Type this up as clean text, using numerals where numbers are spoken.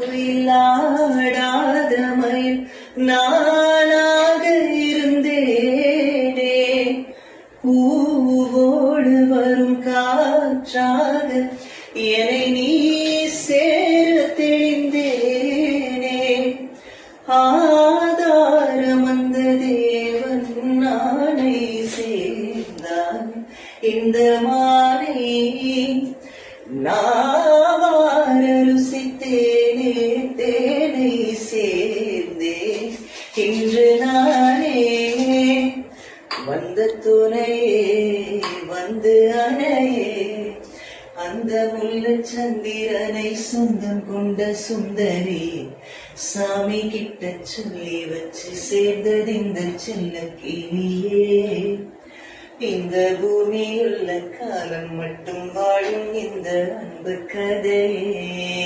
குயிலாடாத மயில் நானாக இருந்தேனே, பூவோடு வரும் காற்றாக என்னை நீ சேர தெரிந்தேனே. ஆதாரம் அந்த தேவன் நானை சேர்ந்தான், இந்த மானை நாவார ருசித்தேனே, தேனை சேர்ந்தேன் இன்று நானே. வந்த துணையே வந்து அணையே, அந்த முல்ல சந்திரனை சொந்தம் கொண்ட சுந்தரி, சாமி கிட்ட சொல்லி வச்சு சேர்ந்தது இந்த செல்ல கிளியே. இந்த பூமியுள்ள காலம் மட்டும் வாழும் இந்த அன்பு கதையே.